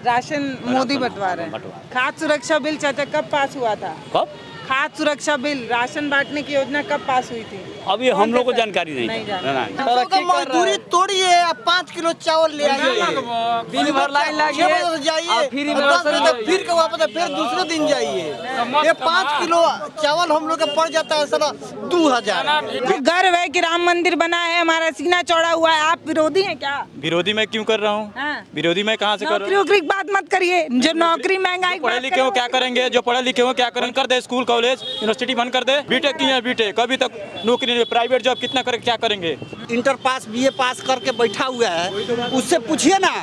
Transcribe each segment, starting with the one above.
Ration Modi बंटवा रहे हैं। खाद्य सुरक्षा बिल चाचा कब पास हुआ था? कब? खाद्य सुरक्षा बिल, राशन बांटने की योजना कब पास हुई थी? अभी हम लोग को जानकारी नहीं नहीं है। जानकारी। मजदूरी तोड़िए, 5 किलो चावल ले आइए, दिन भर लाइन लगी 6 बजे जाइए, फ्री 10 बजे फिर के वापस फिर दूसरे दिन जाइए। ये 5 किलो चावल हम लोग का पड़ जाता है साला 2000। तो गर्व है कि राम मंदिर बना है, हमारा सीना चौड़ा हुआ है। आप विरोधी हैं क्या? विरोधी मैं क्यों कर रहा हूँ? हाँ। विरोधी मैं कहाँ से कर रहा हूँ? नौकरी की बात मत करिए, जो नौकरी महंगाई पढ़े लिखे हो क्या करेंगे? जो पढ़े लिखे हो क्या करेंगे? कर दे स्कूल कॉलेज यूनिवर्सिटी बंद कर दे। बीटेक की है बीटेक, अभी तक नौकरी नहीं, प्राइवेट जॉब कितना करे क्या करेंगे? इंटर पास बीए पास करके बैठा हुआ है, उससे पूछिए ना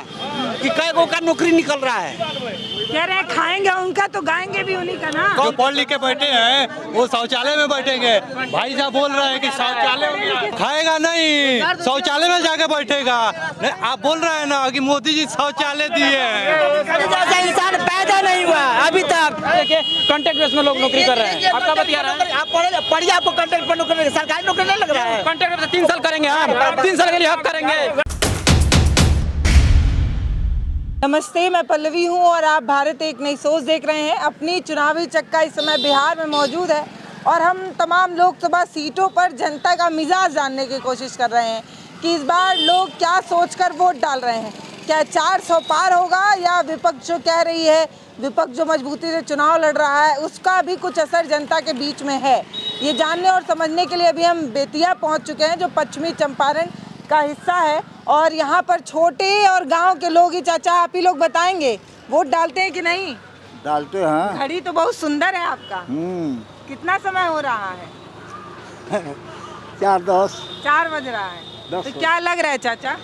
कि कै गो का नौकरी निकल रहा है। कह रहे हैं खाएंगे उनका तो गाएंगे भी उन्हीं का ना। जो पढ़ लिख के बैठे हैं वो शौचालय में बैठेंगे। भाई साहब बोल रहे हैं कि शौचालय खाएगा नहीं, शौचालय में जाके बैठेगा। नहीं, आप बोल रहे हैं ना कि मोदी जी शौचालय दिए हैं। जैसा इंसान पैदा नहीं हुआ अभी तक। कॉन्ट्रैक्ट बेस में लोग नौकरी कर रहे हैं। आपका बतिया रहा है, आप पढ़िए, आपको कॉन्ट्रैक्ट पर नौकरी, सरकारी नौकरी नहीं लग रहा है। कॉन्ट्रैक्ट बेस 3 साल करेंगे हम, 3 साल के लिए हक करेंगे। नमस्ते, मैं पल्लवी हूँ और आप भारत एक नई सोच देख रहे हैं। अपनी चुनावी चक्का इस समय बिहार में मौजूद है और हम तमाम लोकसभा सीटों पर जनता का मिजाज जानने की कोशिश कर रहे हैं कि इस बार लोग क्या सोचकर वोट डाल रहे हैं। क्या 400 पार होगा या विपक्ष जो कह रही है, विपक्ष जो मजबूती से चुनाव लड़ रहा है उसका भी कुछ असर जनता के बीच में है? ये जानने और समझने के लिए अभी हम बेतिया पहुँच चुके हैं जो पश्चिमी चंपारण का हिस्सा है और यहाँ पर छोटे और गांव के लोग ही, चाचा आप ही लोग बताएंगे, वोट डालते हैं कि नहीं? डालते हैं। घड़ी तो बहुत सुंदर है आपका। कितना समय हो रहा है? 4:10। 4 बज रहा है। 10 तो क्या लग रहा है चाचा,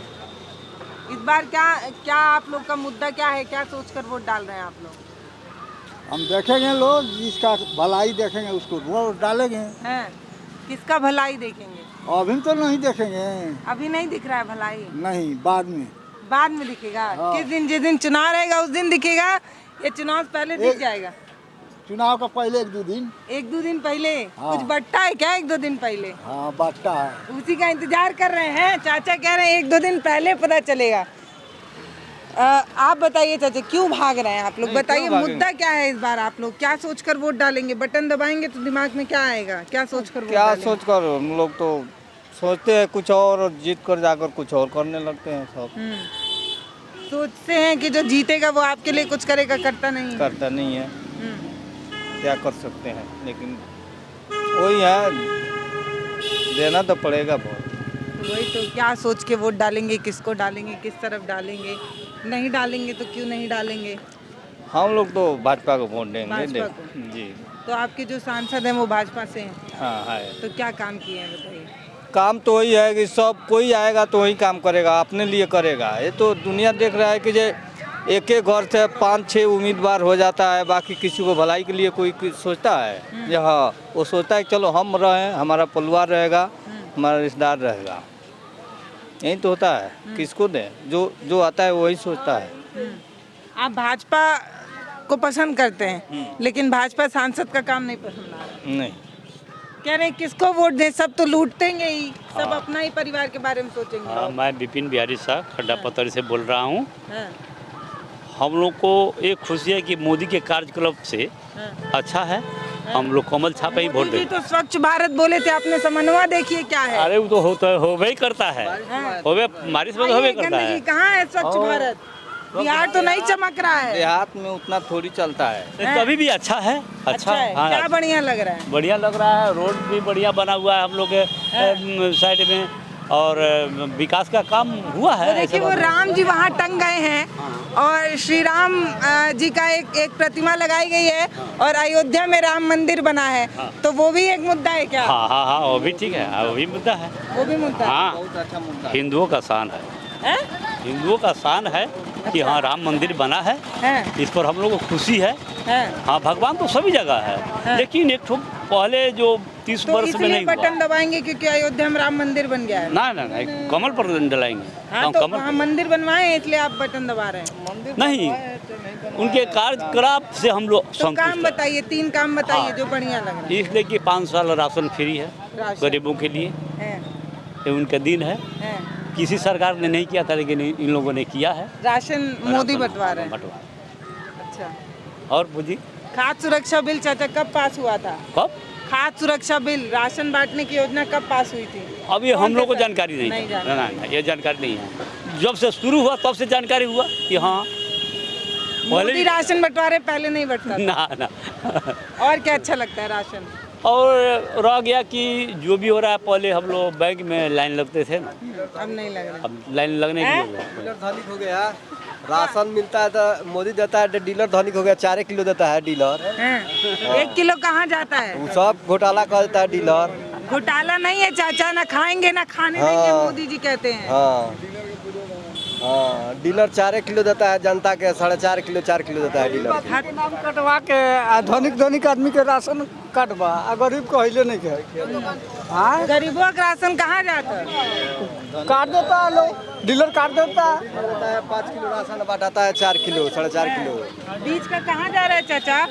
इस बार क्या आप लोग का मुद्दा क्या है? क्या सोचकर वोट डाल रहे हैं आप लोग? हम देखेंगे, लोग जिसका भलाई देखेंगे उसको वोट डालेंगे। हैं, किसका भलाई देखेंगे? अभी तो नहीं देखेंगे। अभी नहीं दिख रहा है भलाई? नहीं, बाद में। बाद में दिखेगा। हाँ। किस दिन? जिस दिन चुनाव रहेगा उस दिन दिखेगा या चुनाव से पहले दिख जाएगा? चुनाव का पहले 1-2 दिन। 1-2 दिन पहले? हाँ। कुछ बट्टा है क्या 1-2 दिन पहले? हाँ, बांटता है। उसी का इंतजार कर रहे हैं। चाचा कह रहे हैं 1-2 दिन पहले पता चलेगा। आप बताइए चाचा, क्यों भाग रहे हैं आप लोग? बताइए मुद्दा क्या है इस बार? आप लोग क्या सोचकर वोट डालेंगे? बटन दबाएंगे तो दिमाग में क्या आएगा? क्या सोचकर वोट क्या डालेंगे? सोचकर हम लोग तो सोचते हैं कुछ और जीत कर जाकर कुछ और करने लगते हैं सब। सोचते हैं कि जो जीतेगा वो आपके लिए कुछ करेगा, करता नहीं है। करता नहीं है, क्या कर सकते हैं, लेकिन वही है, देना तो पड़ेगा बहुत। वही तो, क्या सोच के वोट डालेंगे? किसको डालेंगे? किस तरफ डालेंगे? नहीं डालेंगे तो क्यों नहीं डालेंगे? हम लोग तो भाजपा को वोट देंगे। भाजपा को? जी तो आपके जो सांसद हैं वो भाजपा से हैं? हाँ है। तो क्या काम किए हैं बताइए? काम तो वही है कि सब कोई आएगा तो वही काम करेगा, अपने लिए करेगा। ये तो दुनिया देख रहा है कि जे एक एक घर से 5-6 उम्मीदवार हो जाता है, बाकी किसी को भलाई के लिए कोई सोचता है? जी हाँ, वो सोचता है चलो हम रहें, हमारा परिवार रहेगा, हमारा रिश्तेदार रहेगा। यही तो होता है। किसको दें? जो आता है वही सोचता है। आप भाजपा को पसंद करते हैं लेकिन भाजपा सांसद का काम नहीं पसंद आ रहा? नहीं, कह रहे हैं किसको वोट दें, सब तो लूटेंगे ही, सब अपना ही परिवार के बारे में सोचेंगे। मैं विपिन बिहारी शाह खड्डा पत्थर से बोल रहा हूँ। हाँ, हम लोग को एक खुशी है कि मोदी के कार्यक्रम से अच्छा है, हम लोग कमल छापे ही वोट मोदी जी देंगे। तो स्वच्छ भारत बोले थे, आपने समन्वय देखिए क्या है। अरे वो तो होता है, होवे ही करता है, होवे बारिश में तो होवे करता गंदगी है। कहाँ है स्वच्छ भारत? बिहार तो नहीं चमक रहा है। देहात में उतना थोड़ी चलता है। तभी भी अच्छा है। अच्छा है। हाँ, क्या बढ़िया लग रहा है? बढ़िया लग रहा है। रोड भी बढ़िया बना हुआ है हम लोग के साइड में और विकास का काम हुआ है। तो देखिए वो राम जी वहाँ टंग गए हैं और श्री राम जी का एक प्रतिमा लगाई गई है और अयोध्या में राम मंदिर बना है। तो वो भी एक मुद्दा है क्या? हाँ हाँ हाँ, वो भी ठीक है, वो भी मुद्दा है। वो भी मुद्दा है। हाँ, बहुत अच्छा मुद्दा है। हिंदुओं का शान है, हिंदुओं का शान है कि हाँ राम मंदिर बना है, इस पर हम लोग को खुशी है। हाँ, भगवान तो सभी जगह है, लेकिन एक ठो पहले जो 30 तो वर्ष में नहीं बटन हुआ। दबाएंगे क्योंकि अयोध्या में राम मंदिर बन गया है। ना ना ना, कमल पर डलाएंगे। हाँ, तो वहाँ मंदिर बनवाए इसलिए आप बटन दबा रहे हैं? नहीं, उनके कार्यकलाप से हम लोग तो संतुष्ट काम हैं। बताइए, 3 काम बताइए हाँ। जो बढ़िया लग रहा इसलिए कि 5 साल राशन फ्री है राशन। गरीबों के लिए, है। ये उनका दिन है। किसी सरकार ने नहीं किया था, लेकिन इन लोगों ने किया है। राशन मोदी बंटवा रहे हैं। बंटवा। अच्छा, और बुझी खाद्य सुरक्षा बिल चाचा कब पास हुआ था? कब? खाद्य सुरक्षा बिल, राशन बांटने की योजना कब पास हुई थी? अभी हम लोग को जानकारी नहीं नहीं है। ना, ये जानकारी नहीं है। जब से शुरू हुआ तब से जानकारी हुआ कि हाँ मोदी राशन बंटवा रहे, पहले नहीं बंटता था। ना। और क्या अच्छा लगता है राशन? और रह गया कि जो भी हो रहा है, पहले हम लोग बैंक में लाइन लगते थे ना, अब नहीं लग रहा। अब लाइन लगने की डीलर धनिक हो गया, राशन मिलता है तो मोदी देता है, डीलर धनिक हो गया, 4 किलो देता है डीलर। 1 किलो कहाँ जाता है? वो सब घोटाला कर देता है डीलर। घोटाला नहीं है चाचा, ना खाएंगे ना खाने देंगे, मोदी जी कहते हैं। हाँ हाँ, डीलर 4 किलो देता है जनता के, 4.5 किलो 4 किलो देता है डीलर। नाम कटवा के धनिक आदमी के राशन कटवा, गरीब को हिले नहीं के। हाँ, गरीबों का राशन कहाँ जाता है? काट देता है लोग, डीलर काट देता है। 5 किलो राशन बांटाता है, 4 किलो 4.5 किलो। बीज का कहाँ जा रहा है चाचा?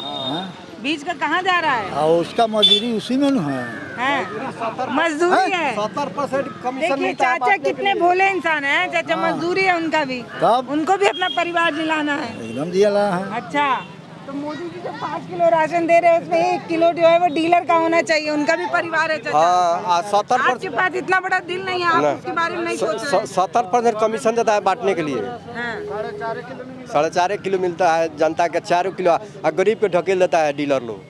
बीज का कहाँ जा रहा है? और उसका मजदूरी उसी में है। मजदूरी है। 70% कमीशन देखिए मिलता है। चाचा कितने भोले इंसान हैं। चाचा मजदूरी है उनका भी, कब? उनको भी अपना परिवार जिलाना है। एकदम दिया रहा है। अच्छा, तो मोदी जी जब 5 किलो राशन दे रहे हैं, उसमें 1 किलो जो है वो डीलर का होना चाहिए, उनका भी परिवार है चाचा। हाँ, 70% आपके पास इतना बड़ा दिल नहीं है, आप उसके बारे में नहीं सोच रहे। 70% कमीशन देता है बांटने के लिए। हाँ। 4.5 किलो मिलता है जनता के, 4 किलो और गरीब पे ढकेल देता है डीलर लोग।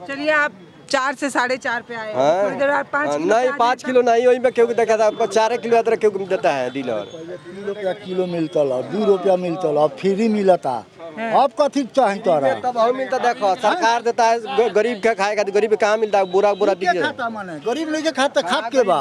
चलिए आप 4 से 4.5 पे आए, हाँ? थोड़ी देर बाद 5 किलो नहीं, 5 किलो नहीं, वही में क्यों देखा था, 4 किलो अदरक क्यों देता है डीलर। 3 रुपया किलो मिलता, 2 रुपया मिलता, फ्री मिलता। अब कथी चाहिए तोरा? तब हम मिलता, देखो सरकार देता है, गरीब के खाएगा तो गरीब के कहाँ मिलता है, बुरा बुरा दिख जाए। खाता माने गरीब लेके खाता खाप के बा।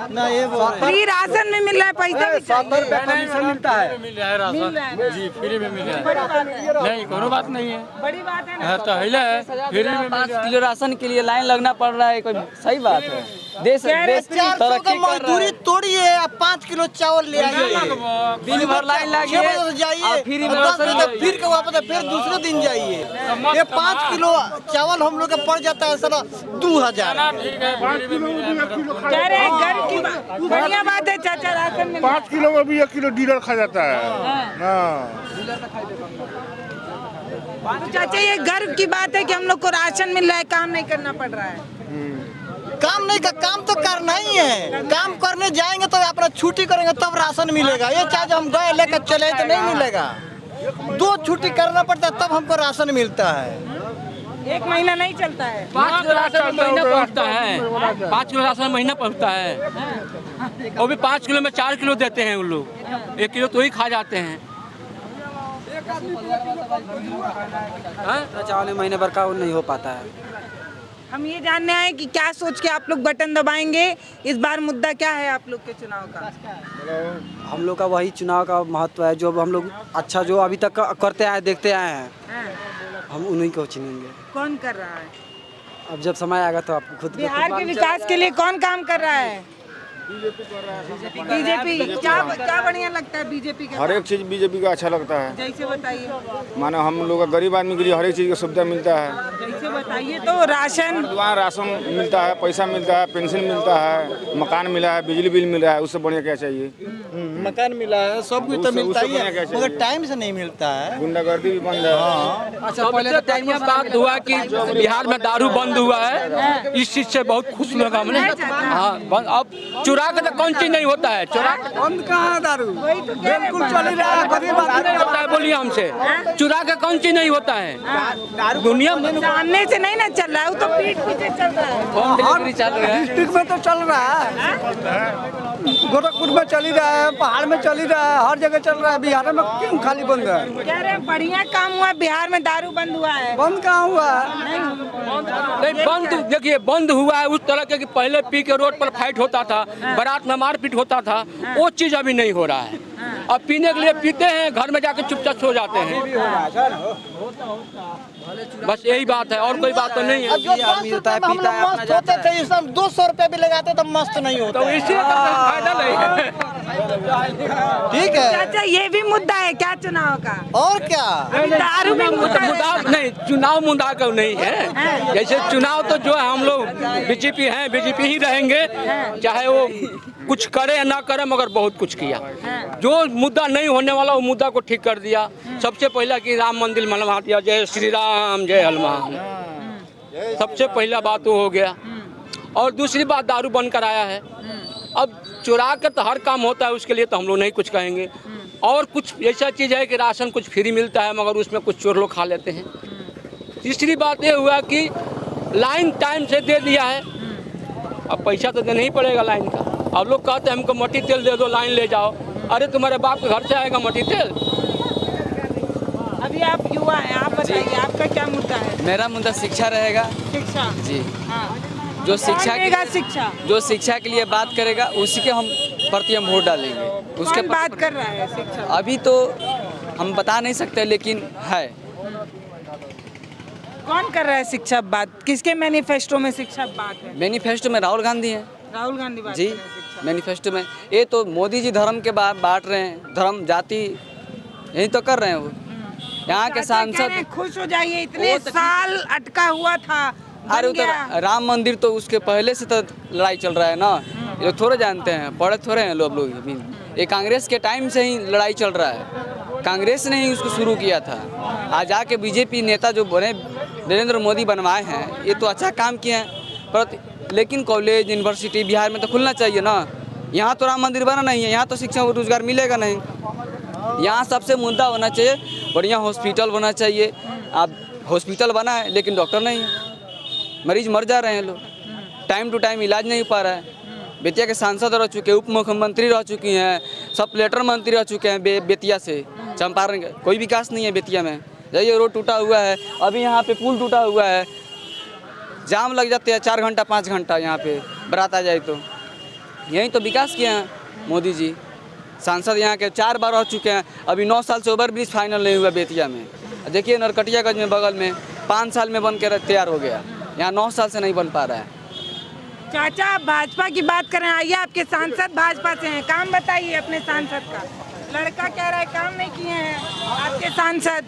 ना ये फ्री राशन में मिल रहा है, पैसा भी 70 रुपया कमीशन मिलता है। मिल रहा है राशन जी, फ्री में मिल रहा है। बड़ी बात है। नहीं, कोनो बात नहीं है। बड़ी बात है ना। हाँ, तो हिले है, फ्री में मिल 5 किलो राशन के लिए लाइन लगना पड़ रहा है, कोई सही बात है? देश तरक्की कर मजदूरी तोड़िए, 5 किलो चावल ले आइए, दिन भर लाइन लगी है और जाइए, फ्री में 10 राशन बजे फिर के वापस फिर दूसरे दिन जाइए। ये 5 किलो चावल हम लोग का पड़ जाता है साला 2000। कह रहे हैं गर्व की बात, बढ़िया बात है चाचा, राशन में 5 किलो में भी 1 किलो डीलर खा जाता है। हाँ। तो चाचा ये गर्व की बात है कि हम लोग को राशन मिल रहा है, काम नहीं करना पड़ रहा है। काम नहीं का, काम तो करना ही है। काम करने जाएंगे तो अपना छुट्टी करेंगे तब राशन मिलेगा। ये चाहे हम गए लेकर चले तो नहीं मिलेगा, 2 छुट्टी करना पड़ता है तब हमको राशन मिलता है। 1 महीना नहीं चलता है। 5 किलो राशन महीना पहुँचता है, 5 किलो राशन महीना पहुँचता है। वो भी 5 किलो में 4 किलो देते हैं उन लोग, 1 किलो तो ही खा जाते हैं। चावल महीने भर का वो नहीं हो पाता है। हम ये जानने आए कि क्या सोच के आप लोग बटन दबाएंगे, इस बार मुद्दा क्या है आप लोग के चुनाव का? हम लोग का वही चुनाव का महत्व है, जो हम लोग अच्छा जो अभी तक करते आए देखते आए हैं, हम उन्हीं को चुनेंगे। कौन कर रहा है? अब जब समय आएगा तो आपको खुद बिहार के विकास के लिए कौन काम कर रहा है? बीजेपी। क्या बढ़िया लगता है बीजेपी का? हर एक चीज बीजेपी का अच्छा लगता है। जैसे बताइए। मानो हम लोग का गरीब आदमी के लिए हर एक चीज का सुविधा मिलता है। जैसे बताइए तो राशन, वहाँ राशन मिलता है, पैसा मिलता है, पेंशन मिलता है, मकान मिला है, बिजली बिल मिल रहा है, उससे बढ़िया क्या चाहिए? मकान मिला है, सब कुछ तो मिलता ही है, मगर टाइम से नहीं मिलता है। गुंडागर्दी भी बंद है। अच्छा, पहले तो बढ़िया बात हुआ कि बिहार में दारू बंद हुआ है, इस चीज से बहुत खुश लगा हमने। हाँ, अब चुरा के तो कौन चीज नहीं होता है, चुरा बंद कहाँ है दारू? बिल्कुल चल रहा है, गरीब आदमी नहीं होता है। बोलिए हमसे, चुरा के कौन चीज नहीं होता है दुनिया में? सामने से नहीं ना चल रहा है, वो तो पीठ पीछे चल रहा है। होम डिलीवरी चल रहा है। डिस्ट्रिक्ट में तो चल रहा है, गोरखपुर में चल ही रहा है, पहाड़ में चल ही रहा है, हर जगह चल रहा है। बिहार में क्यों खाली बंद है? कह रहे हैं बढ़िया काम हुआ, बिहार में दारू बंद हुआ है। बंद कहाँ हुआ है? नहीं, बंद देखिए, बंद हुआ है उस तरह के कि पहले पी के रोड पर फाइट होता था, बारात में मारपीट होता था, वो चीज अभी नहीं हो रहा है। अब पीने के लिए पीते हैं, घर में जाकर चुपचाप सो जाते हैं। बस यही बात है, और कोई बात तो नहीं है। जो 500 रुपये में हम लोग मस्त होते थे, इस समय 200 रुपये भी लगाते तो मस्त नहीं होता। तो इसी फायदा नहीं है। ठीक है। चाचा ये भी मुद्दा है क्या चुनाव का? और क्या, दारू भी मुद्दा मुद्दा नहीं, चुनाव मुद्दा का नहीं है। जैसे चुनाव तो जो है हम लोग बीजेपी हैं, बीजेपी ही रहेंगे, चाहे वो कुछ करे या ना करे, मगर बहुत कुछ किया। जो मुद्दा नहीं होने वाला वो मुद्दा को ठीक कर दिया। सबसे पहला कि राम मंदिर बनवा दिया, जय श्री राम जय हनुमान, सबसे पहला बात वो हो गया। और दूसरी बात दारू बंद कराया है। अब चुरा कर तो हर काम होता है, उसके लिए तो हम लोग नहीं कुछ कहेंगे। और कुछ ऐसा चीज़ है कि राशन कुछ फ्री मिलता है, मगर उसमें कुछ चोर लोग खा लेते हैं। तीसरी बात ये हुआ कि लाइन टाइम से दे दिया है, अब पैसा तो देना ही पड़ेगा लाइन का। अब लोग कहते हैं हमको मट्टी तेल दे दो, लाइन ले जाओ। अरे तुम्हारे बाप के घर से आएगा मट्टी तेल? अभी आप युवा हैं, आप बताइए आपका क्या मुद्दा है? मेरा मुद्दा शिक्षा रहेगा। शिक्षा जी, हाँ। जो शिक्षा देगा शिक्षा, जो शिक्षा के लिए बात करेगा उसी के हम प्रति हम वोट डालेंगे। उसके कौन बात कर रहा है शिक्षा? अभी तो हम बता नहीं सकते, लेकिन है। कौन कर रहा है शिक्षा बात? किसके मैनिफेस्टो में शिक्षा बात है? मैनिफेस्टो में राहुल गांधी है। राहुल गांधी बात जी, कर रहे हैं शिक्षा। मैनिफेस्टो में ये तो मोदी जी धर्म के बांट रहे हैं, धर्म जाति यही तो कर रहे हैं वो। यहाँ के चाचा कह रहे सांसद हैं, खुश हो जाइए, इतने साल अटका हुआ था, अरे बन तो गया। राम मंदिर तो उसके पहले से तो लड़ाई चल रहा है ना, ये लोग थोड़े जानते हैं, पढ़े थोड़े हैं लोग। ये कांग्रेस के टाइम से ही लड़ाई चल रहा है, कांग्रेस ने ही उसको शुरू किया था। आज आके बीजेपी नेता जो बने नरेंद्र मोदी बनवाए हैं, ये तो अच्छा काम किए हैं, पर लेकिन कॉलेज यूनिवर्सिटी बिहार में तो खुलना चाहिए ना। यहाँ तो राम मंदिर बना नहीं है, यहाँ तो शिक्षा और रोजगार मिलेगा नहीं। यहाँ सबसे मुद्दा होना चाहिए, बढ़िया हॉस्पिटल होना चाहिए। अब हॉस्पिटल बना है लेकिन डॉक्टर नहीं है, मरीज मर जा रहे हैं लोग, टाइम टू टाइम इलाज नहीं हो पा रहा है। बेतिया के सांसद रह चुके हैं, उप मुख्यमंत्री रह चुकी हैं, सब लेटर मंत्री रह चुके हैं बेतिया से चंपारण। कोई विकास नहीं है बेतिया में। जाइए, रोड टूटा हुआ है, अभी यहाँ पे पुल टूटा हुआ है, जाम लग जाते हैं 4 घंटा 5 घंटा। यहाँ पे बारात आ जाए तो यही तो विकास किए हैं मोदी जी। सांसद यहाँ के 4 बार रह चुके हैं, अभी 9 साल से ओवर ब्रिज फाइनल नहीं हुआ बेतिया में। देखिए नरकटियागंज में बगल में 5 साल में बन के तैयार हो गया, यहाँ 9 साल से नहीं बन पा रहा है। चाचा आप भाजपा की बात करें, आइए आपके सांसद भाजपा से हैं, काम बताइए अपने सांसद का। लड़का कह रहा है काम नहीं किए हैं आपके सांसद।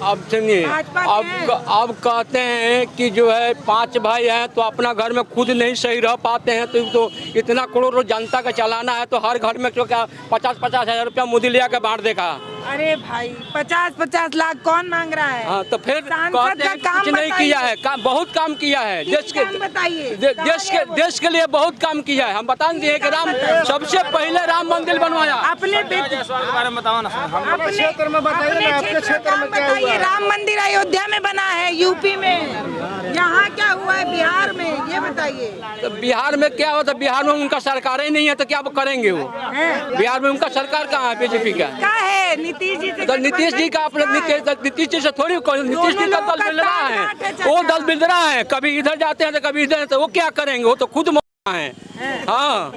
अब सुनिए, अब कहते हैं कि जो है 5 भाई हैं तो अपना घर में खुद नहीं सही रह पाते हैं, तो इतना करोड़ों जनता का चलाना है, तो हर घर में तो क्या 50-50 हज़ार रुपया मोदी ले आकर बांट देगा। अरे भाई 50-50 लाख कौन मांग रहा है? हाँ, तो फिर कहते हैं कुछ नहीं किया है, बहुत काम किया है देश के, बताइए देश के लिए बहुत काम किया है। हम बता दिए कि राम सबसे पहले राम मंदिर बनवाया। अपने बारे में बताओ ना, अपने क्षेत्र में बताइए, आपके क्षेत्र में क्या हुआ? राम मंदिर अयोध्या में बना है, यूपी में, यहाँ क्या हुआ है बिहार में, ये बताइए। तो बिहार में क्या होता है? बिहार में उनका सरकार ही नहीं है, तो क्या करेंगे वो? बिहार में उनका सरकार कहाँ है? बीजेपी का है, नीतीश जी से। तो नीतीश जी का अपने नीतीश जी से थोड़ी, नीतीश जी का दल मिल रहा है, वो दल मिल रहा है, कभी इधर जाते हैं तो कभी इधर, तो वो क्या करेंगे? वो तो खुद है। हाँ,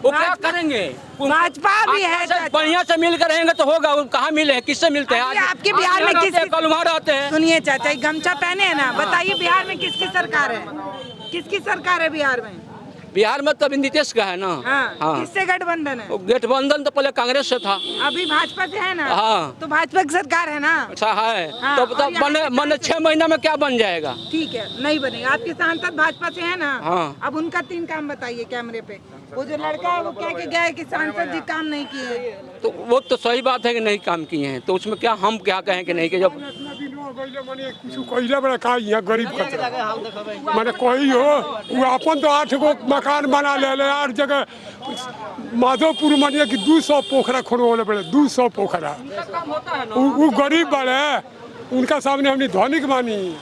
वो क्या करेंगे? भाजपा भी है, बढ़िया से मिल कर रहेंगे तो होगा। कहाँ मिले हैं, किससे मिलते हैं? आपके बिहार में कल वहाँ रहते हैं। सुनिए चाचा, गमछा पहने है ना, बताइए बिहार में किसकी सरकार है? किसकी सरकार है बिहार में? बिहार में तो अभी नीतीश का है ना। हाँ। किससे गठबंधन है? गठबंधन तो पहले कांग्रेस से था, अभी भाजपा से है ना। हाँ, तो भाजपा की सरकार है ना। अच्छा है। हाँ, तो मन 6 महीना में क्या बन जाएगा? ठीक है, नहीं बनेगा। आपके सांसद भाजपा से है ना। हाँ। अब उनका 3 काम बताइए कैमरे पे। वो जो लड़का है वो कह के गया है कि सांसद जी काम नहीं किए, तो वो तो सही बात है कि नहीं काम किए हैं, तो उसमें क्या हम क्या कहें कि नहीं कि जब कुछ कहिला बड़ा का यहाँ गरीब खतरा माने कोई हो वो अपन तो 8 गो मकान बना ले 8 जगह माधोपुर मानिए कि 200 पोखरा खोलने पड़े, 200 पोखरा। वो गरीब बड़े, उनका सामने हमने धनिक मानी।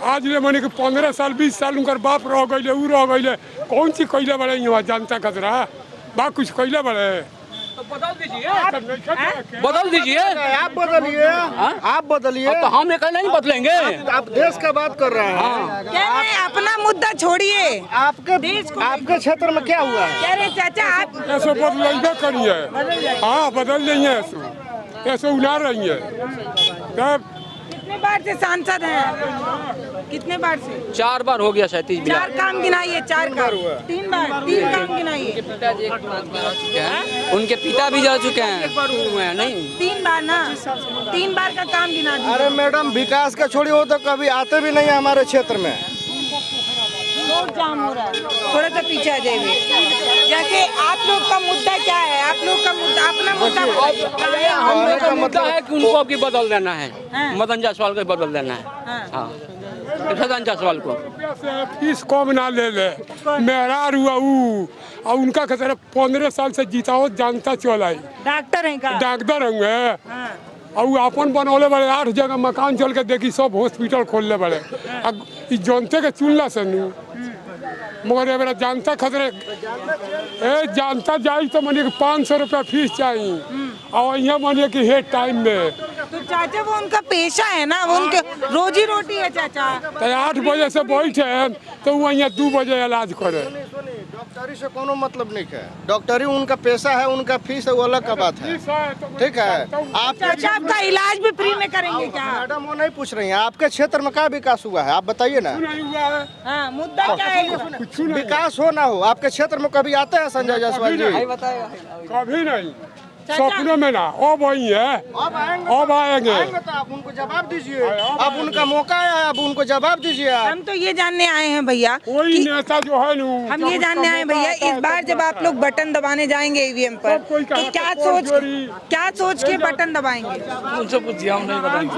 आज ले मानी कि 15 साल 20 साल उनका बाप रह गए, उ रह गए, कौन सी कैला बड़े यहाँ जनता खतरा बा? कुछ कैला बड़े तो बदल दीजिए, बदल दीजिए, आप बदलिए, आप बदलिए। तो हम ये नहीं बदलेंगे। आप देश का बात कर रहे हैं, कह रहे हैं अपना मुद्दा छोड़िए। आपके क्षेत्र में क्या हुआ है? कह रहे चाचा आप ऐसे बदल करिए। हाँ, बदल जाइए, ऐसे उड़ा रही है। तब कितने बार से सांसद हैं? कितने बार से? 4 बार हो गया शायद 30 4 काम गिनाइए, 4 काम। 3 बार, 3 काम गिनाइए। पिताजी उनके पिता भी जा चुके हैं, एक बार हुए हैं नहीं 3 बार ना, 3 बार का काम गिना दीजिए। अरे मैडम विकास का छोड़ी हो तो कभी आते भी नहीं है हमारे क्षेत्र में। रोड जाम हो रहा है, थोड़ा सा पीछे आ जाइए। जैसे आप लोग का मुद्दा क्या है? आप लोग का मुद्दा, अपना मुद्दा बताइए। हम लोग का मुद्दा है कि उनको भी बदल देना है, मदन जायसवाल को बदल देना है। हाँ, मदन जायसवाल को फीस कम ना ले ले, मेहरार हुआ और उनका कहते 15 साल से जीताओ जनता चलाई। डॉक्टर हैं का? डॉक्टर होंगे और अपन बनौले बड़े 8 जगह मकान चल के देखी, सब हॉस्पिटल खोलने बड़े। जनता के चुनला से नू, मगर एबार जनता खतरे जनता जाई तो मानिए 500 रुपया फीस चाहिए और यहाँ मानिए कि हेड टाइम में। तो चाचा वो उनका पेशा है ना, वो उनके रोजी रोटी है चाचा। तो 8 बजे से बैठे तो वो यहाँ 2 बजे इलाज करे। डॉक्टरी से कोनो मतलब नहीं है, डॉक्टरी उनका पैसा है, उनका फीस है, वो अलग का बात है। ठीक है, आप चाचा आपका इलाज भी फ्री में करेंगे क्या? मैडम वो नहीं पूछ रही हैं, आपके क्षेत्र में क्या विकास हुआ है आप बताइए ना। हाँ, मुद्दा क्या है? विकास हो ना हो, आपके क्षेत्र में कभी आते हैं संजय जायसवाल जी? कभी नहीं, सपने में ना। अब वही है, अब आएंगे तो आप उनको जवाब दीजिए। अब उनका मौका है, अब उनको जवाब दीजिए। हम तो ये जानने आए हैं भैया, कोई नेता जो है नू, हम ये जानने आए हैं भैया, इस बार जब आप लोग बटन दबाने जाएंगे ईवीएम पर, तो क्या सोच के बटन दबाएंगे? उनसे पूछिए, हम नहीं बताएंगे,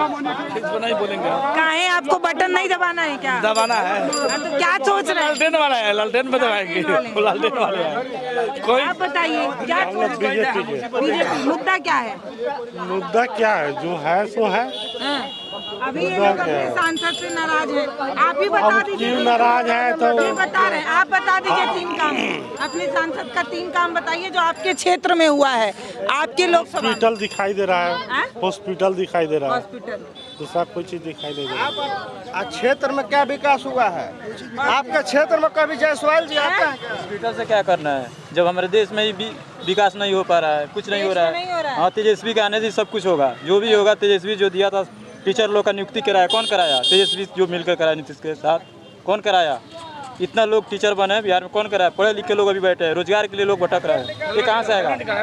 नहीं बोलेंगे। काहे आपको बटन नहीं दबाना है क्या? दबाना है। तो क्या सोच रहे हैं? लालटेन वाला है, लालटेन में दबाएंगे, लालटेन वाले हैं। कोई आप बताइए क्या सोच रहे हैं? बीजेपी मुद्दा क्या है? मुद्दा क्या है, जो है सो है। अभी ये लोग अपने सांसद से नाराज है, आप ही बता दीजिए। क्यों नाराज है? तो ये बता रहे हैं, आप बता दीजिए 3 काम, अपने सांसद का 3 काम बताइए जो आपके क्षेत्र में हुआ है, आपके लोकसभा। हॉस्पिटल दिखाई दे रहा है, हॉस्पिटल दिखाई दे रहा है, हॉस्पिटल, दूसरा कोई चीज दिखाई नहीं दे रहा है। क्षेत्र में क्या विकास हुआ है आपके क्षेत्र में? कभी जायसवाल जी आते हैं? हॉस्पिटल से क्या करना है जब हमारे देश में भी विकास नहीं हो पा रहा है, कुछ नहीं हो रहा है। हाँ, तेजस्वी के आने से सब कुछ होगा, जो भी होगा। तेजस्वी जो दिया था टीचर लोग का नियुक्ति कराया, कौन कराया? तेजस्वी जो मिलकर कराया नीतीश के साथ, कौन कराया? इतना लोग टीचर बने बिहार में, कौन कराया? पढ़े लिखे लोग अभी बैठे हैं, रोजगार के लिए लोग भटक रहे हैं, ये कहाँ से आएगा? कह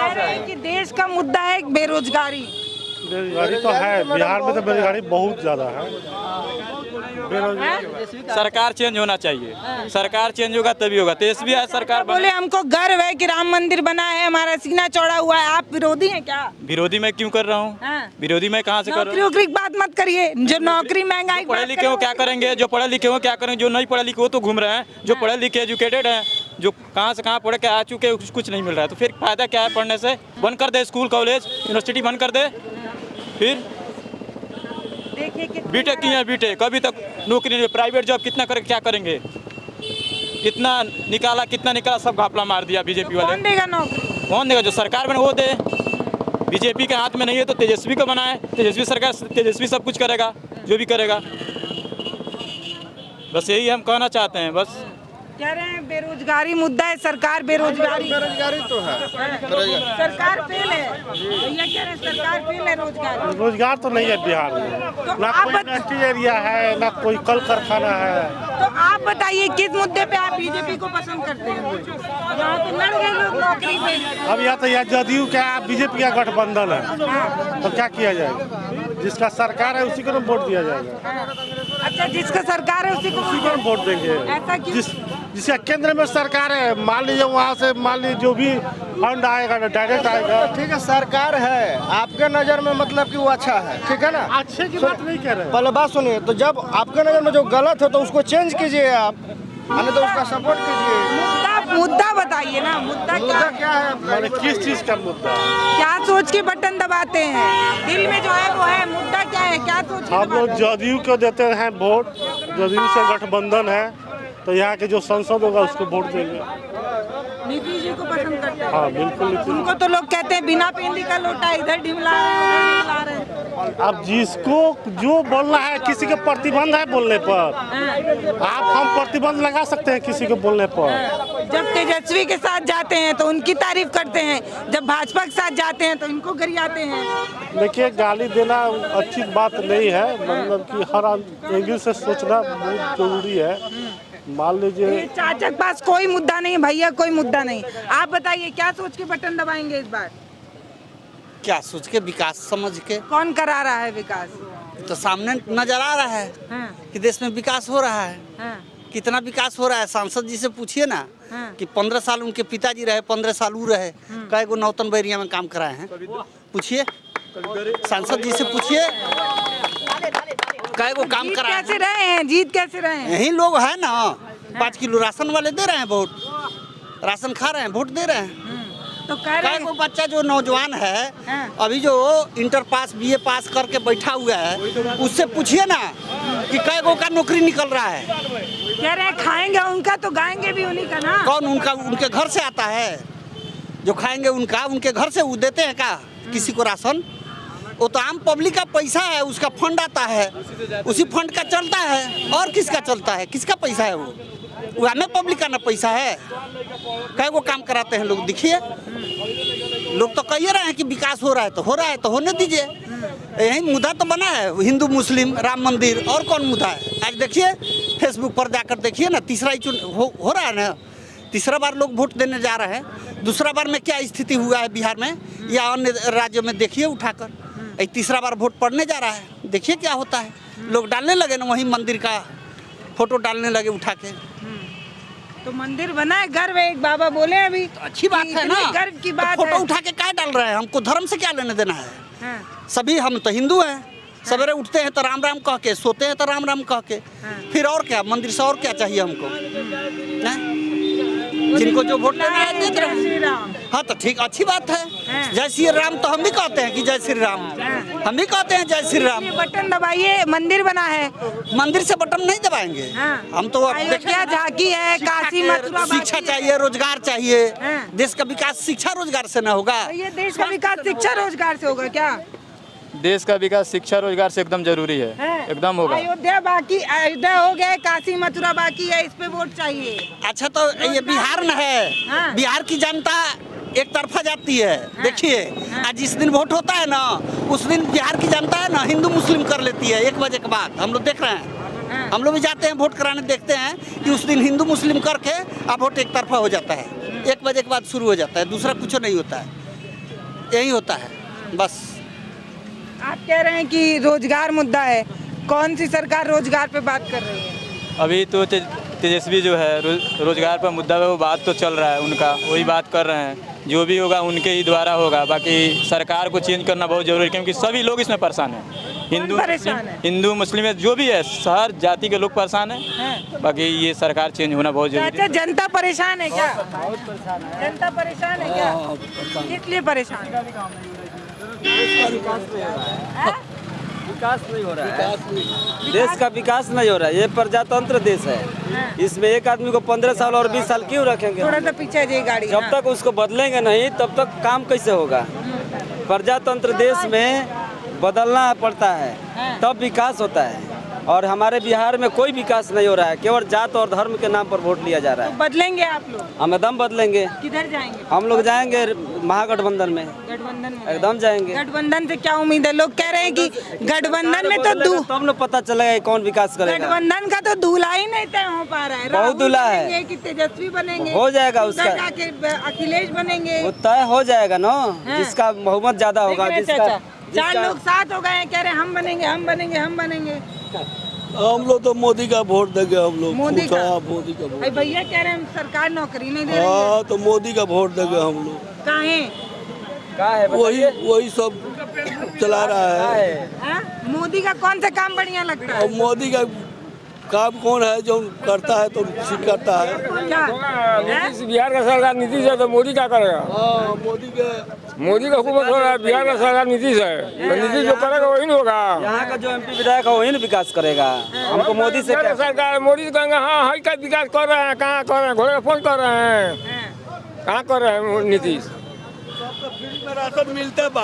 रहे हैं कि देश का मुद्दा है बेरोजगारी। बेरोजगारी तो है, बिहार में तो बेरोजगारी बहुत ज्यादा है। सरकार चेंज होना चाहिए, सरकार चेंज होगा तभी होगा। तेजस्वी है सरकार बोले हमको गर्व है कि राम मंदिर बना है, हमारा सीना चौड़ा हुआ है। आप विरोधी हैं क्या? विरोधी मैं क्यों कर रहा हूँ? विरोधी मैं कहाँ से कर रहा हूँ? नौकरी की बात मत करिए, जो नौकरी महंगाई। पढ़े लिखे हो क्या करेंगे? जो पढ़े लिखे हो क्या करेंगे? जो नहीं पढ़े लिखे हो तो घूम रहे हैं, जो पढ़े लिखे एजुकेटेड हैं, जो कहाँ से कहाँ पढ़ के आ चुके हैं, कुछ नहीं मिल रहा है। तो फिर फायदा क्या है पढ़ने से? बंद कर दे स्कूल कॉलेज यूनिवर्सिटी, बंद कर दे। फिर बीटेक किए हैं, बीटेक अभी तक नौकरी नहीं। प्राइवेट जॉब कितना करेंगे, क्या करेंगे? कितना निकाला, सब घापला मार दिया बीजेपी वाले। कौन देगा नौकरी? कौन देगा? जो सरकार में वो दे। बीजेपी के हाथ में नहीं है तो तेजस्वी को बनाए, तेजस्वी सरकार, तेजस्वी सब कुछ करेगा, जो भी करेगा। बस यही हम कहना चाहते हैं। बस कह रहे हैं बेरोजगारी मुद्दा है, सरकार बेरोजगारी तो है, सरकार फेल है भैया, कह रहे हैं सरकार फेल है। रोजगार तो नहीं है बिहार में, ना कोई इंडस्ट्री एरिया है, ना कोई कल कारखाना है। तो आप बताइए किस मुद्दे पे आप बीजेपी को पसंद करते हैं? यहाँ तो लड़ गए लोग नौकरी पे। अब यहाँ तो यह जदयू क्या बीजेपी का गठबंधन है, तो क्या किया जाएगा? जिसका सरकार है उसी को वोट दिया जाएगा। अच्छा, जिसका सरकार है उसी को वोट देंगे। ऐसा क्यों? जिसका केंद्र में सरकार है, मान लीजिए वहाँ से, मान लीजिए जो भी फंड आएगा डायरेक्ट आएगा। ठीक है, सरकार है आपके नजर में, मतलब कि वो अच्छा है, ठीक है ना? अच्छे की बात नहीं कह रहे। पहले बात सुनिए, तो जब आपके नजर में जो गलत है तो उसको चेंज कीजिए आप, यानी तो उसका सपोर्ट कीजिए। मुद्दा बताइए ना, मुद्दा क्या है? मैंने किस चीज का मुद्दा? क्या सोच के बटन दबाते हैं? दिल में जो है वो है, मुद्दा क्या है? क्या सोच के? हम लोग जदयू को देते हैं वोट, जदयू से गठबंधन है, तो यहाँ के जो सांसद होगा उसको वोट देंगे। नीतीश जी को पसंद करते हैं? हाँ बिल्कुल। उनको तो लोग कहते हैं बिना पेंदी का लोटा इधर ढिमला रहे हैं। अब जिसको जो बोलना है, किसी के प्रतिबंध है बोलने पर, आप हम प्रतिबंध लगा सकते हैं किसी को बोलने पर। जब तेजस्वी के साथ जाते हैं तो उनकी तारीफ करते हैं, जब भाजपा के साथ जाते हैं तो इनको गरियाते हैं। देखिए, गाली देना अच्छी बात नहीं है, मतलब कि हर एंगल से सोचना बहुत जरूरी है। मान लीजिए चाचा के पास कोई मुद्दा नहीं, भैया कोई मुद्दा नहीं, आप बताइए क्या सोच के बटन दबाएंगे इस बार? क्या सोच के? विकास समझ के। कौन करा रहा है विकास? तो सामने नजर आ रहा है कि देश में विकास हो रहा है। कितना विकास हो रहा है? सांसद जी से पूछिए ना कि 15 साल उनके पिताजी रहे, 15 साल वो रहे, कई गो नौतन बैरिया में काम कराए हैं? पूछिए, सांसद जी से पूछिए कई गो काम कराए। कैसे रहे हैं, जीत कैसे रहे हैं? यही लोग है ना, 5 किलो राशन वाले दे रहे हैं वोट, राशन खा रहे हैं, वोट दे रहे हैं। तो कह रहे कई गो बच्चा जो नौजवान है अभी जो इंटर पास BA पास करके बैठा हुआ है, उससे पूछिए ना कि कई गो का नौकरी निकल रहा है। कह रहे हैं खाएंगे उनका तो गाएंगे भी उन्हीं का ना। कौन उनका? उनके घर से आता है जो खाएंगे उनका, उनके घर से वो देते हैं का किसी को राशन? वो तो आम पब्लिक का पैसा है, उसका फंड आता है, उसी फंड का चलता है। और किसका चलता है? किसका पैसा है वो आम पब्लिक का ना पैसा है। कई वो काम कराते हैं लोग, दिखिए। लोग तो कह रहे हैं कि विकास हो रहा है, तो हो रहा है तो होने दीजिए। यही मुद्दा तो बना है, हिंदू मुस्लिम राम मंदिर, और कौन मुद्दा है? आज देखिए फेसबुक पर जाकर देखिए ना, तीसरा ही हो रहा है ना, तीसरा बार लोग वोट देने जा रहे हैं। दूसरा बार में क्या स्थिति हुआ है बिहार में या अन्य राज्यों में, देखिए उठाकर। तीसरा बार वोट पड़ने जा रहा है, देखिए क्या होता है। लोग डालने लगे ना, वहीं मंदिर का फोटो डालने लगे उठा के। तो मंदिर बना है, गर्व है, एक बाबा बोले अभी। तो अच्छी बात है ना, गर्व की बात तो फोटो है। उठा के क्या डाल रहे हैं? हमको धर्म से क्या लेने देना है? सभी हम तो हिंदू हैं। सवेरे उठते हैं तो राम राम कह के, सोते हैं तो राम राम कह के, फिर और क्या? मंदिर से और क्या चाहिए हमको? जिनको जो वोट लेना है देते रहे। हाँ तो ठीक, अच्छी बात है। जय श्री राम तो हम भी कहते हैं कि जय श्री राम, हम भी कहते हैं जय श्री राम। बटन दबाइए, मंदिर बना है। मंदिर से बटन नहीं दबाएंगे हम तो। क्या झांकी है, काशी मथुरा, शिक्षा चाहिए, रोजगार चाहिए। देश का विकास शिक्षा रोजगार से न होगा। ये देश का विकास शिक्षा रोजगार से होगा क्या? देश का विकास शिक्षा रोजगार से एकदम जरूरी है, एकदम होगा। अयोध्या बाकी, अयोध्या हो गया, काशी मथुरा बाकी है, इस पे वोट चाहिए। अच्छा तो ये बिहार न है, बिहार की जनता एक तरफा जाती है। देखिए आज जिस दिन वोट होता है ना, उस दिन बिहार की जनता है ना हिंदू मुस्लिम कर लेती है 1 बजे के बाद। हम लोग देख रहे हैं, हम लोग भी जाते हैं वोट कराने, देखते हैं कि उस दिन हिंदू मुस्लिम करके अब वोट एक तरफा हो जाता है। 1 बजे के बाद शुरू हो जाता है, दूसरा कुछ नहीं होता है, यही होता है बस। आप कह रहे हैं कि रोजगार मुद्दा है, कौन सी सरकार रोजगार पे बात कर रही है? अभी तो तेजस्वी जो है रोजगार पर मुद्दा पे वो बात तो चल रहा है, उनका वही बात कर रहे हैं। जो भी होगा उनके ही द्वारा होगा, बाकी सरकार को चेंज करना बहुत जरूरी है, क्योंकि सभी लोग इसमें परेशान हैं। हिंदू मुस्लिम जो भी है, हर जाति के लोग परेशान हैं। बाकी ये सरकार चेंज होना बहुत जरूरी है। जनता परेशान है क्या? जनता परेशान है क्या? किस लिए परेशान है? विकास नहीं हो रहा है, देश का विकास नहीं हो रहा है। ये प्रजातंत्र देश है, इसमें एक आदमी को 15 साल और 20 साल क्यों रखेंगे? थोड़ा सा पीछे जाइए गाड़ी। जब तक उसको बदलेंगे नहीं तब तक काम कैसे होगा? प्रजातंत्र देश में बदलना पड़ता है तब विकास होता है, और हमारे बिहार में कोई विकास नहीं हो रहा है, केवल जात और धर्म के नाम पर वोट लिया जा रहा है। तो बदलेंगे आप लोग? हम एकदम बदलेंगे। किधर जाएंगे? हम लोग जाएंगे महागठबंधन में। गठबंधन में एकदम जाएंगे। गठबंधन से क्या उम्मीद है? लोग कह रहे हैं कि गठबंधन में तो तब न पता चलेगा कौन विकास करेगा। गठबंधन का तो दूल्हा ही नहीं तय हो पा रहा है। बहुत दूल्हा है कि तेजस्वी बनेंगे, हो जाएगा उसका, अखिलेश बनेंगे, वो तय हो जाएगा ना, जिसका बहुमत ज्यादा होगा। 4 लोग साथ हो गए, कह रहे हम बनेंगे, हम बनेंगे, हम बनेंगे। हम लोग तो मोदी का वोट देंगे। हम लोग मोदी का वोट। भैया कह रहे हैं सरकार नौकरी नहीं दे रही है। हाँ तो मोदी का वोट देंगे हम लोग। काहे? वही सब चला रहा है। मोदी का कौन सा काम बढ़िया लगता है? मोदी का काम कौन है जो करता है तो ठीक करता है। नीतीश, बिहार का सरकार नीतीश है तो मोदी क्या करेगा? मोदी का हुकूमत हो रहा है, बिहार का सरकार नीतीश है, तो नीतीश जो करेगा वही नहीं होगा। यहाँ का जो MP विधायक है वही ना विकास करेगा। हमको मोदी से क्या? सरकार मोदी से कहेंगे हाँ हाई का विकास कर रहे हैं, कहाँ कर रहे हैं? घोड़े फोन कर रहे हैं, कहाँ कर रहे हैं नीतीश? फ्री में राशन मिलते बा,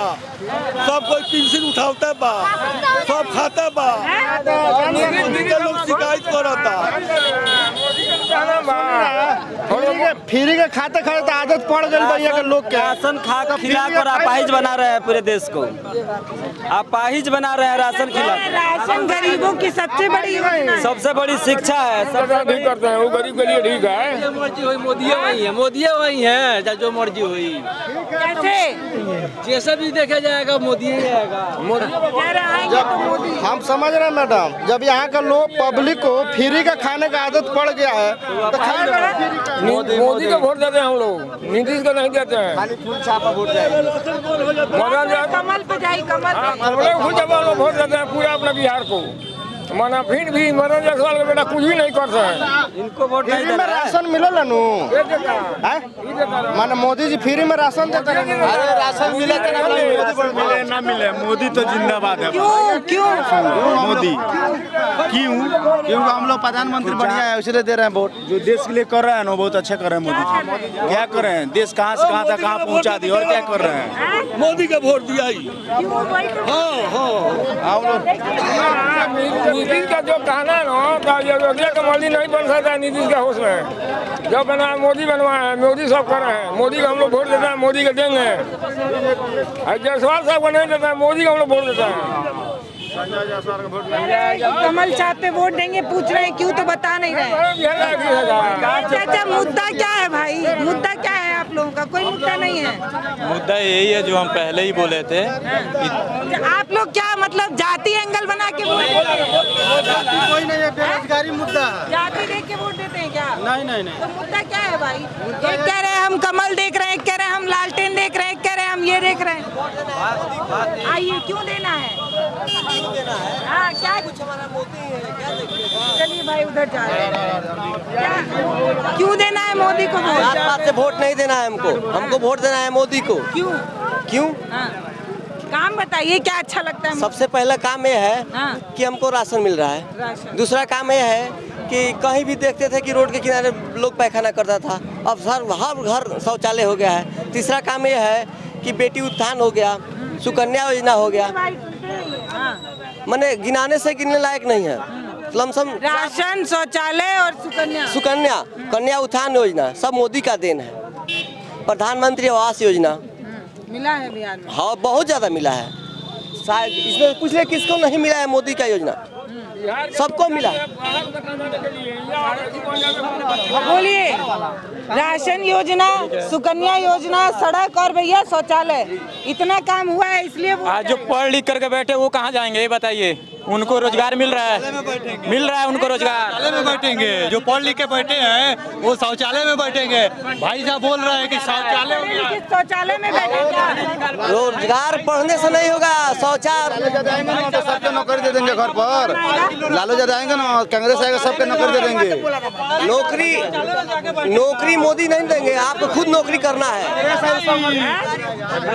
सब कोई पेंशन उठाते बा, सब खाते बा, लोग शिकायत करता। फ्री के खाते खाते तो आदत पड़ गई भैया के लोग के। राशन खा खिला कर अपाहिज बना रहे हैं पूरे देश को, अपाहिज बना रहे हैं राशन खिला। राशन गरीबों की सबसे बड़ी योजना है। सबसे बड़ी शिक्षा है, सरकार ठीक करते हैं, वो गरीब के लिए ठीक है। जो मर्जी हुई मोदी वही है, मोदी वही है, चाहे जो मर्जी हुई। कैसे जैसा भी देखा जाएगा मोदी ही आएगा। कह रहे आएंगे तो मोदी। हम समझ रहे हैं मैडम, जब यहाँ का लोग पब्लिक को फ्री का खाने का आदत पड़ गया है तो खाएगा ना फ्री का। मोदी को वोट देते हैं हम लोग, नीतीश को नहीं देते हैं। खाली फूल छापा वोट जाएगा। कमल पे जाई, कमल पे। हम लोग खुद जब लोग वोट देते हैं पूरा अपने बिहार को, माना फिर भी मनोज जायसवाल का बेटा कुछ भी नहीं करते हैं। इनको वोट नहीं फ्री में देना है। राशन मिलेला नु, माने मोदी जी फ्री में राशन देते हैं। अरे राशन मिले मिले ना मिले, मोदी तो जिंदाबाद है। क्यों क्यों मोदी क्योंकि हम लोग प्रधानमंत्री बढ़िया है इसलिए दे रहे हैं वोट। जो देश के लिए कर रहे हैं ना बहुत अच्छा कर रहे हैं मोदी जी। क्या कर रहे हैं, देश कहाँ से कहाँ तक कहाँ पहुँचा दी और क्या कर रहे हैं। मोदी का वोट दिया ही। नीतीश का जो कहना है ना, अयोध्या का मंदिर नहीं बन सकता है नीतीश का होश में। जो बना मोदी बनवाया है, मोदी सब कर रहे हैं। मोदी का हम लोग वोट देते हैं, मोदी के देंगे। जायसवाल साहब को नहीं देता है, मोदी का हम लोग वोट देते हैं। कमल साहब पे वोट देंगे, पूछ रहे हैं क्यों, तो बता नहीं रहे। चाचा मुद्दा क्या है भाई, मुद्दा क्या है आप लोगों का? कोई मुद्दा नहीं है। मुद्दा यही है जो हम पहले ही बोले थे। आप लोग क्या मतलब जाति एंगल बना के वोट कोई नहीं है, बेरोजगारी मुद्दा है। जाति देख के वोट देते हैं क्या? नहीं तो मुद्दा क्या है भाई? एक कह रहे हैं हम कमल देख रहे हैं, एक कह रहे हैं हम लालटेन देख रहे हैं, एक कह रहे हैं हम ये देख रहे हैं। आइए, क्यों देना है? हाँ, क्या कुछ हमारा मोदी है, क्या देखिए। चलिए भाई उधर जा रहे हैं। क्या क्यों देना है मोदी को वोट? जात पात से वोट नहीं देना है हमको वोट देना है मोदी को। क्यों? हाँ। काम बताइए क्या अच्छा लगता है? सबसे पहला काम यह है हाँ। कि हमको राशन मिल रहा है। राशन। दूसरा काम यह है कि कहीं भी देखते थे कि रोड के किनारे लोग पैखाना करता था, अब हर घर शौचालय हो गया है। तीसरा काम यह है कि बेटी उत्थान हो गया, सुकन्या योजना हो गया। माने गिनाने से गिनने लायक नहीं है। लमसम राशन, शौचालय और सुकन्या, कन्या उत्थान योजना सब मोदी का देन है। प्रधानमंत्री आवास योजना मिला है बिहार में। हाँ, बहुत ज्यादा मिला है। शायद इसमें पूछ ले किसको नहीं मिला है मोदी का योजना, सबको मिला। बोलिए, राशन योजना, सुकन्या योजना, सड़क और भैया शौचालय, इतना काम हुआ है इसलिए आज जो पढ़ लिख करके बैठे वो कहाँ जाएंगे ये बताइए। उनको रोजगार मिल रहा है, उनको रोजगार। शौचालय में बैठेंगे, जो पढ़ लिख के बैठे हैं वो शौचालय में बैठेंगे। भाई साहब बोल रहे हैं कि शौचालय में बैठेंगे। रोजगार पढ़ने से नहीं होगा, शौचालय तो सबके नौकरी दे देंगे घर पर। लालू यादव आएंगे ना, कांग्रेस आएगा, सबके नौकरी दे देंगे। नौकरी मोदी नहीं देंगे, आपको खुद नौकरी करना है।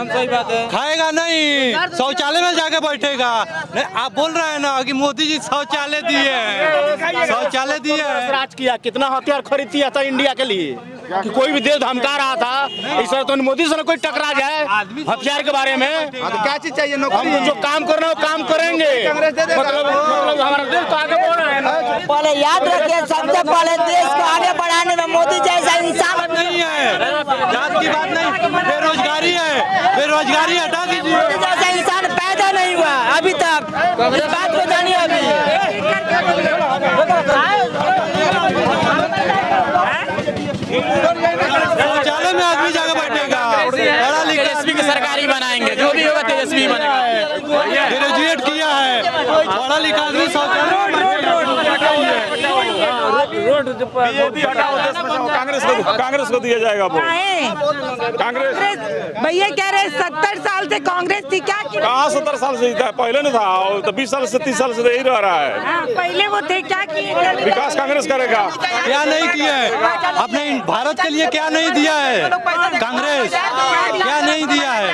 सही बात है। खाएगा नहीं, शौचालय में जाके बैठेगा। नहीं, आप बोल रहे हैं ना कि मोदी जी शौचालय दिए हैं, शौचालय दिए हैं। राज किया, कितना हथियार खरीद किया था इंडिया के लिए कि कोई भी देश धमका रहा था। इस तरह तो मोदी से कोई टकरा जाए हथियार के बारे में। क्या चीज चाहिए, नौकरी? हम जो काम करना है वो काम करेंगे। मतलब हमारा देश तो आगे बढ़ रहा है ना। पहले याद रखिए, सबसे पहले देश को आगे बढ़ाने में मोदी जैसा इंसान नहीं है, जात की बात नहीं, बेरोजगारी है, बेरोजगारी हटा दीजिए। मोदी जैसा इंसान पैदा नहीं हुआ अभी तक, इस बात को जानिए। अभी शौचालय में आदमी जाकर बैठेगा। पढ़ा लिखा तेजस्वी की सरकारी बनाएंगे, जो भी होगा तेजस्वी बनेगा। ग्रेजुएट किया है, पढ़ा लिखा आदमी शौचालय कांग्रेस को दिया जाएगा वो। कांग्रेस भैया कह रहे 70 साल से कांग्रेस थी, क्या कहाँ 70 साल से था, पहले नहीं था। तो 20 साल से 30 साल से यही रह रहा है। पहले वो थे, क्या किए? विकास कांग्रेस करेगा। क्या नहीं किया है, अपने भारत के लिए क्या नहीं दिया है कांग्रेस, क्या नहीं दिया है,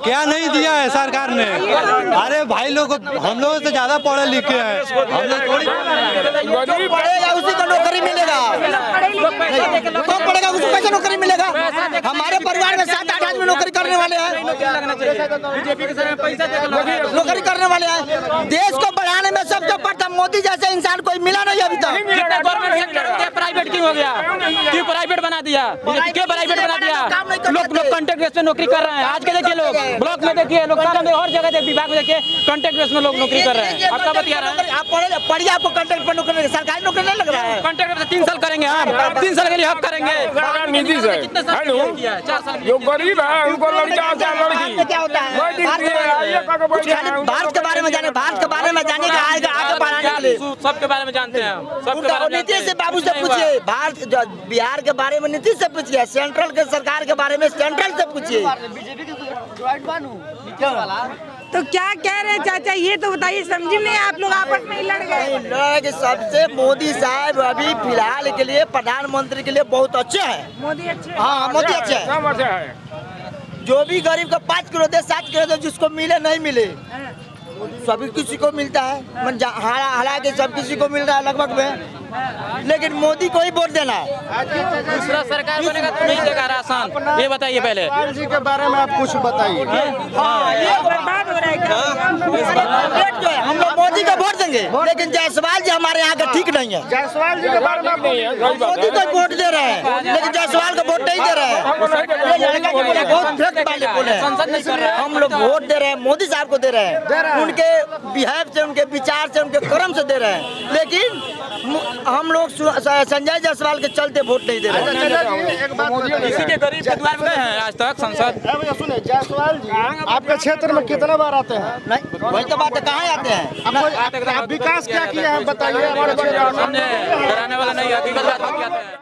क्या नहीं दिया है सरकार ने। अरे भाई लोग, हम लोगों से ज्यादा पढ़े लिखे हैं, हम लोग थोड़ी पढ़ेगा उसी को नौकरी मिलेगा। कौन पढ़ेगा उसको कैसे नौकरी मिलेगा? हमारे परिवार में 7-8 आदमी में नौकरी करने वाले हैं, नौकरी करने वाले हैं। देश को बढ़ाने में सबसे प्रथम मोदी जैसे इंसान कोई मिला नहीं अभी तक। गवर्नमेंट सेक्टर प्राइवेट क्यों हो गया? क्यों प्राइवेट बना दिया? क्यों प्राइवेट बना दिया? लोग कॉन्ट्रैक्ट बेस पे नौकरी कर रहे हैं। आज के देखिए लोग ब्लॉक में देखिए, लोग में हर जगह विभाग में देखिए कॉन्ट्रैक्ट बेस में लोग नौकरी कर रहे हैं। आपका बतिया रहा है आप पढ़िए, आपको कॉन्ट्रैक्ट पर नौकरी, सरकारी नौकरी नहीं लग रहा है। कॉन्ट्रैक्ट बेस 3 साल करेंगे हम, 3 साल के लिए हक करेंगे। नीति से जो गरीब है उनको लड़का लड़की क्या होता है भारत के बारे में जाने, भारत के बारे में जाने का आगे बढ़ाने के लिए सबके बारे में जानते हैं हम, सबके बारे में नीतीश से बाबू से पूछिए, भारत बिहार के बारे में नीतीश से पूछिए, सेंट्रल के सरकार के बारे में सेंट्रल से पूछिए। तो क्या कह रहे हैं चाचा, ये तो बताइए, समझी नहीं आप लोग आपस में ही लड़ गए। सबसे मोदी साहब अभी फिलहाल के लिए प्रधानमंत्री के लिए बहुत अच्छे हैं। मोदी अच्छे, हाँ मोदी अच्छे हैं। जो भी गरीब को 5 किलो दे, 7 किलो दे, जिसको मिले नहीं मिले सभी किसी को मिलता है। हालांकि सब किसी को मिल रहा है लगभग में, लेकिन मोदी को ही वोट देना है। दूसरा सरकार बनेगा तो नहीं देगा राशन, ये बताइए पहले जी के बारे में आप कुछ बताइए। बर्बाद हो रहा है क्या? हम लोग मोदी को वोट देंगे, लेकिन जायसवाल जी हमारे यहाँ का ठीक नहीं है। जायसवाल जी के बारे में मोदी को वोट दे रहे हैं, लेकिन जायसवाल को वोट नहीं दे रहे हैं। बहुत फेक वाले बोले, हम लोग वोट दे रहे हैं, मोदी साहब को दे रहे हैं, उनके बिहेव से, उनके विचार से, उनके कर्म से दे रहे हैं। लेकिन हम लोग संजय जायसवाल के चलते वोट नहीं दे रहे हैं। किसी के गरीब के द्वार में गए हैं आज तक संसद? सुने, जायसवाल जी आपके क्षेत्र में कितना बार आते हैं? नहीं, वही तो बात है, कहाँ आते हैं? आप विकास क्या किया है बताइए। कराने वाला नहीं, हकीकत बात है।